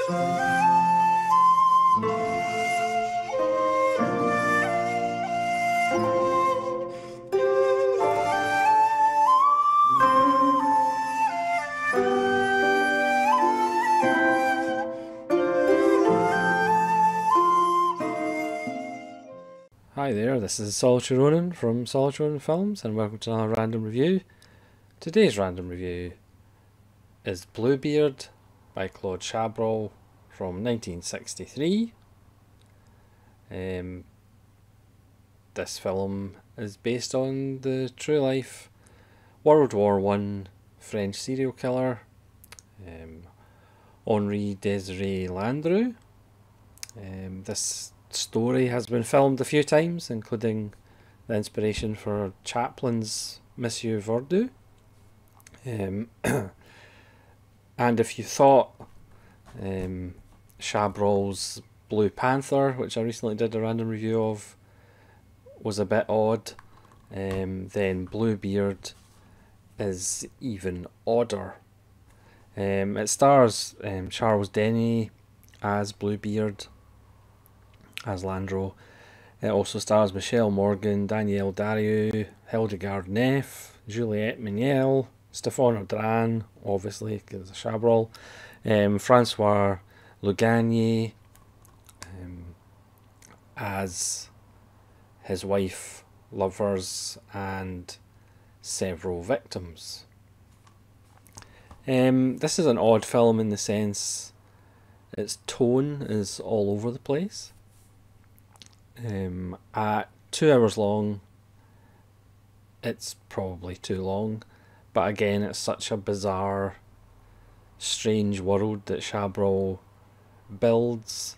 Hi there, this is Solitary Ronin from Solitary Ronin Films, and welcome to another random review. Today's random review is Bluebeard by Claude Chabrol from 1963. This film is based on the true life World War I French serial killer Henri Desiré Landru. This story has been filmed a few times, including the inspiration for Chaplin's Monsieur Verdoux. And if you thought Chabrol's Blue Panther, which I recently did a random review of, was a bit odd, then Bluebeard is even odder. It stars Charles Denny as Bluebeard, as Landro. It also stars Michelle Morgan, Danielle Darieux, Hildegard Neff, Juliette Meniel, Stéphane Audran, obviously because of Chabrol, Francois Lugagnier as his wife, lovers, and several victims. This is an odd film in the sense its tone is all over the place. At 2 hours long, it's probably too long, but again, it's such a bizarre, strange world that Chabrol builds.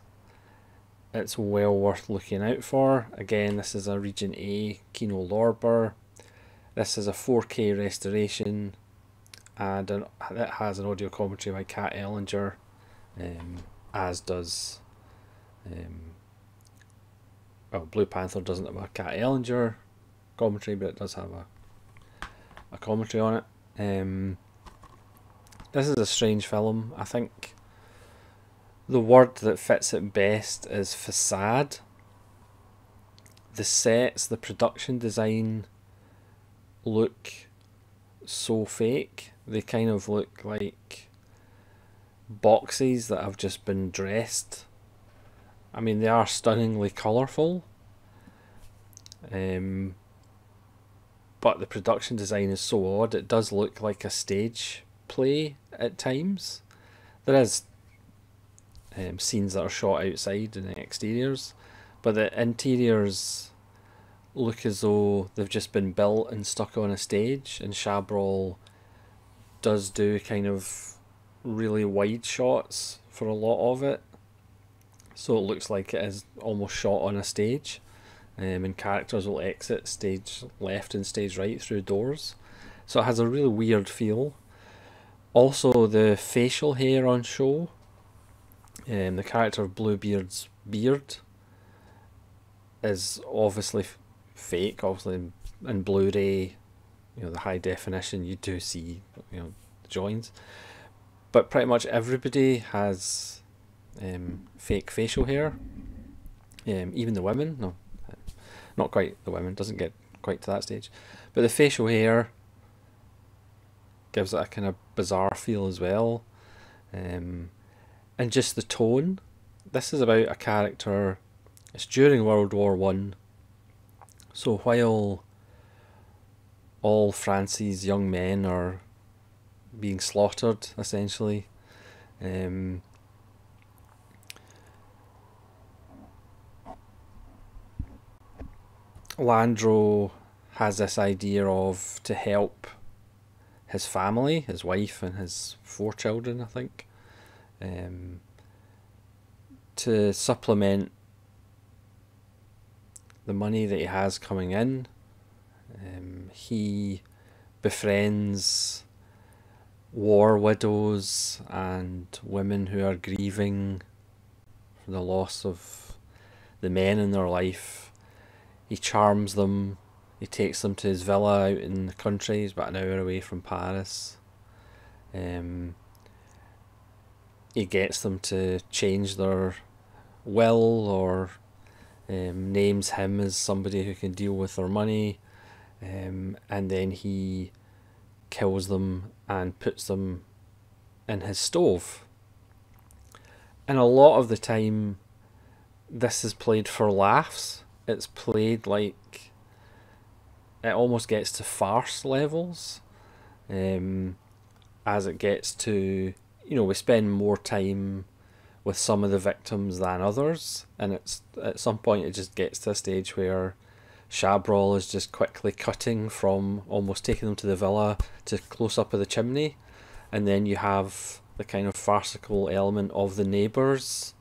It's well worth looking out for. Again, this is a Region A Kino Lorber. This is a 4K restoration, and it has an audio commentary by Kat Ellinger, as does well, Blue Panther doesn't have a Kat Ellinger commentary, but it does have a commentary on it. This is a strange film. I think the word that fits it best is facade. The sets, the production design look so fake. They kind of look like boxes that have just been dressed. I mean, they are stunningly colourful, but the production design is so odd. It does look like a stage play at times. There is scenes that are shot outside in the exteriors, but the interiors look as though they've just been built and stuck on a stage, and Chabrol does do kind of really wide shots for a lot of it. So it looks like it is almost shot on a stage, and characters will exit stage left and stage right through doors. So it has a really weird feel. Also, the facial hair on show, the character of Bluebeard's beard is obviously fake. Obviously, in Blu-ray, the high definition, you do see the joins, but pretty much everybody has fake facial hair. Even the women, no, not quite the women, doesn't get quite to that stage, but the facial hair gives it a kind of bizarre feel as well. And just the tone. This is about a character, it's during World War I, so while all France's young men are being slaughtered, essentially, Landro has this idea of to help his family, his wife and his 4 children, I think, to supplement the money that he has coming in. He befriends war widows and women who are grieving for the loss of the men in their life. He charms them. He takes them to his villa out in the country. He's about an hour away from Paris. he gets them to change their will, or names him as somebody who can deal with their money, and then he kills them and puts them in his stove. And a lot of the time, this is played for laughs. It's played like it almost gets to farce levels, as it gets to, we spend more time with some of the victims than others, and it's at some point it just gets to a stage where Chabrol is just quickly cutting from almost taking them to the villa to close up of the chimney, and then you have the kind of farcical element of the neighbours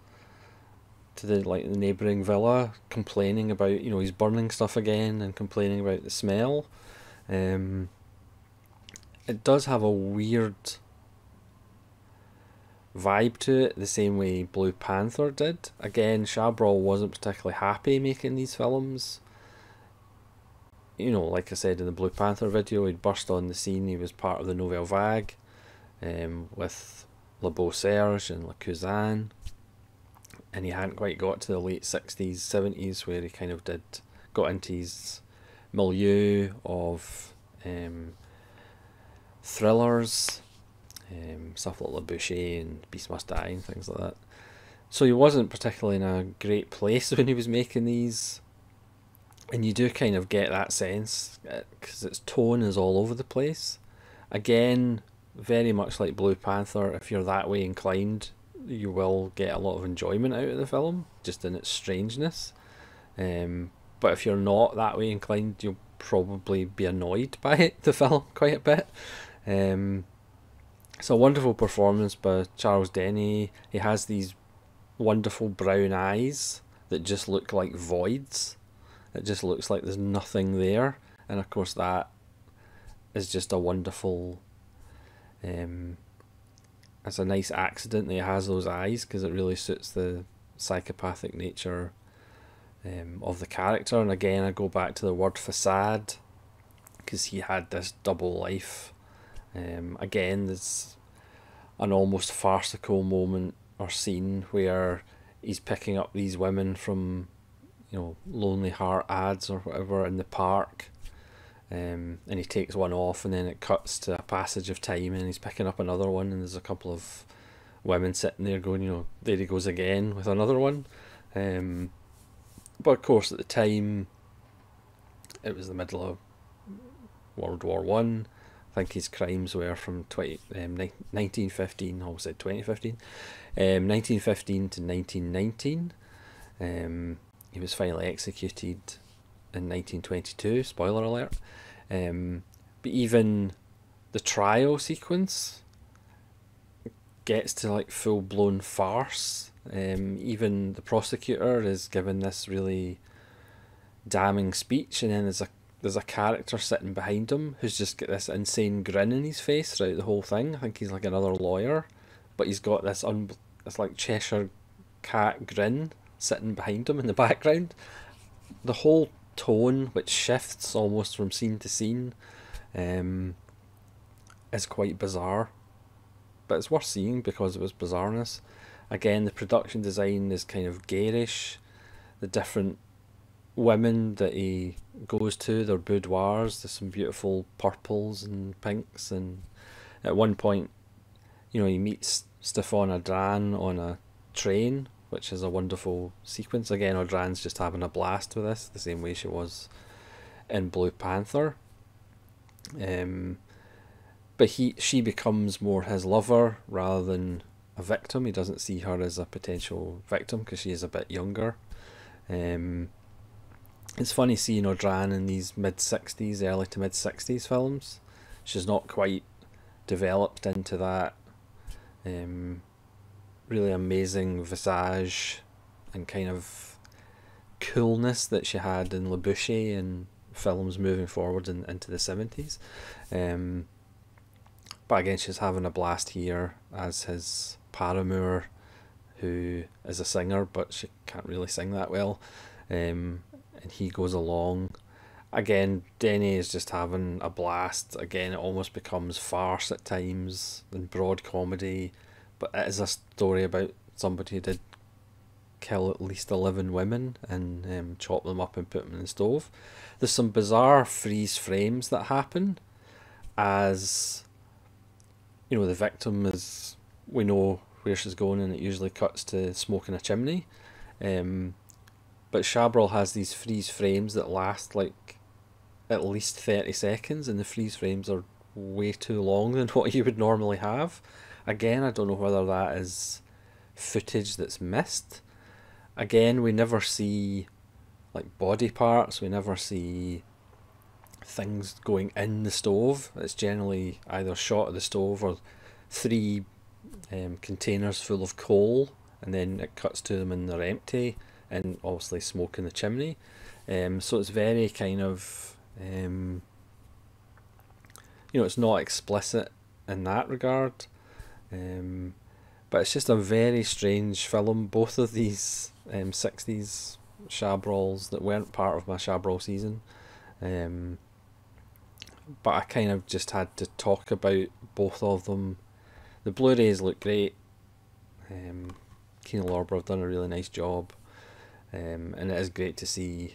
to the neighbouring villa complaining about, he's burning stuff again and complaining about the smell. It does have a weird vibe to it, the same way Blue Panther did. Again, Chabrol wasn't particularly happy making these films. Like I said in the Blue Panther video, he'd burst on the scene. He was part of the Nouvelle Vague, with Le Beau Serge and Le Cousin, and he hadn't quite got to the late 60s, 70s, where he kind of got into his milieu of thrillers, stuff like Le Boucher and Beast Must Die and things like that. So he wasn't particularly in a great place when he was making these, and you do kind of get that sense because its tone is all over the place. Again, very much like Blue Panther, if you're that way inclined, you will get a lot of enjoyment out of the film, just in its strangeness. But if you're not that way inclined, you'll probably be annoyed by it, the film, quite a bit. It's a wonderful performance by Charles Denny. He has these wonderful brown eyes that just look like voids. It just looks like there's nothing there. And of course that is just a wonderful... it's a nice accident that he has those eyes, because it really suits the psychopathic nature of the character. And again, I go back to the word facade, because he had this double life. Again, there's an almost farcical moment or scene where he's picking up these women from, Lonely Heart ads or whatever in the park, and he takes one off, and then it cuts to a passage of time, and he's picking up another one, and there's a couple of women sitting there going, there he goes again with another one. But of course, at the time, it was the middle of World War One. I think his crimes were from 1915, I almost said 2015, 1915 to 1919. He was finally executed in 1922, spoiler alert. But even the trial sequence gets to like full-blown farce. Even the prosecutor is given this really damning speech, and then there's a character sitting behind him who's just got this insane grin in his face throughout the whole thing. I think he's like another lawyer, but he's got this like Cheshire cat grin sitting behind him in the background. The whole tone, which shifts almost from scene to scene, is quite bizarre, but it's worth seeing because of its bizarreness. Again, the production design is kind of garish. The different women that he goes to, their boudoirs, there's some beautiful purples and pinks, and at one point, he meets Stéphane Audran on a train, which is a wonderful sequence. Again, Audran's just having a blast with this, the same way she was in Blue Panther. But she becomes more his lover rather than a victim. He doesn't see her as a potential victim because she is a bit younger. It's funny seeing Audran in these mid-60s, early to mid-60s films. She's not quite developed into that really amazing visage and kind of coolness that she had in Le Boucher and films moving forward into the 70s. But again, she's having a blast here as his paramour, who is a singer, but she can't really sing that well. And he goes along. Again, Denny is just having a blast. Again, it almost becomes farce at times and broad comedy, but it is a story about somebody who did kill at least 11 women and chop them up and put them in the stove. There's some bizarre freeze frames that happen as, you know, the victim is, we know where she's going, and it usually cuts to smoke in a chimney. But Chabrol has these freeze frames that last like at least 30 seconds, and the freeze frames are way too long than what you would normally have. Again, I don't know whether that is footage that's missed. Again, we never see like body parts, we never see things going in the stove. It's generally either shot at the stove or three containers full of coal, and then it cuts to them and they're empty, and obviously smoke in the chimney. So it's very kind of, you know, it's not explicit in that regard. But it's just a very strange film. Both of these 60s Chabrols that weren't part of my Chabrol season. But I kind of just had to talk about both of them. The Blu-rays look great. Kino Lorber have done a really nice job. And it is great to see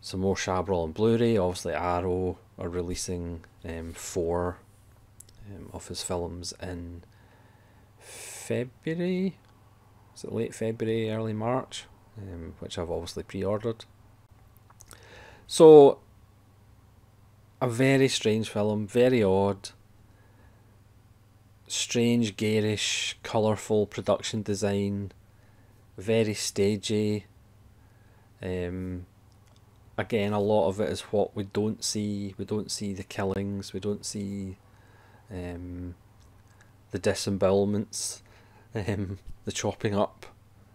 some more Chabrol on Blu-ray. Obviously Arrow are releasing 4 of his films in February. Is it late February, early March? Which I've obviously pre-ordered. So, a very strange film, very odd, strange, garish, colourful production design, very stagey. Again, a lot of it is what we don't see. We don't see the killings, we don't see the disembowelments, the chopping up.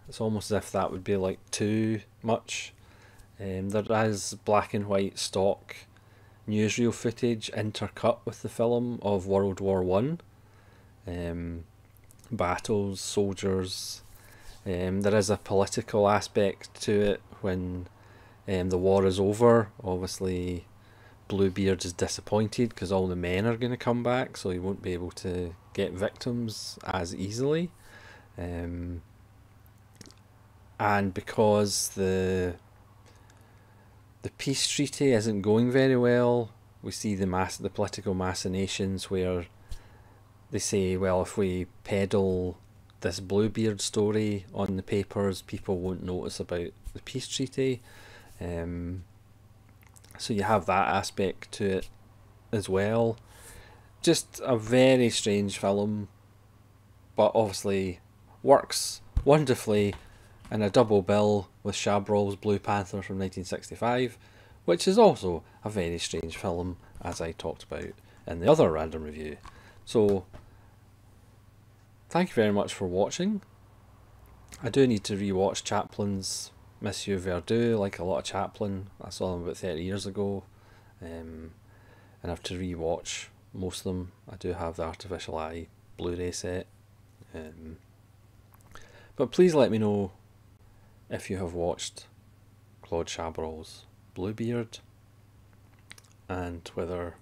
It's almost as if that would be like too much. There is black and white stock newsreel footage intercut with the film of World War One. Battles, soldiers. There is a political aspect to it when the war is over. Obviously Bluebeard is disappointed because all the men are going to come back, so he won't be able to get victims as easily. And because the peace treaty isn't going very well, we see the political machinations where they say, well, if we peddle this Bluebeard story on the papers, people won't notice about the peace treaty. So you have that aspect to it as well. Just a very strange film, but obviously works wonderfully in a double bill with Chabrol's Blue Panther from 1965, which is also a very strange film, as I talked about in the other random review. So, thank you very much for watching. I do need to rewatch Chaplin's Monsieur Verdoux, like a lot of Chaplin. I saw them about 30 years ago, and I have to rewatch most of them. I do have the Artificial Eye Blu-ray set. But please let me know if you have watched Claude Chabrol's Bluebeard and whether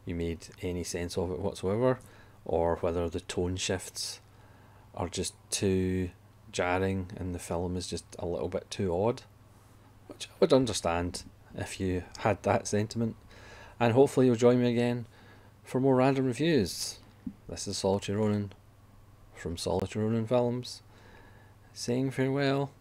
you made any sense of it whatsoever, or whether the tone shifts are just too jarring and the film is just a little bit too odd, which I would understand if you had that sentiment. And hopefully you'll join me again for more random reviews. This is Solitary Ronin from Solitary Ronin Films, saying farewell.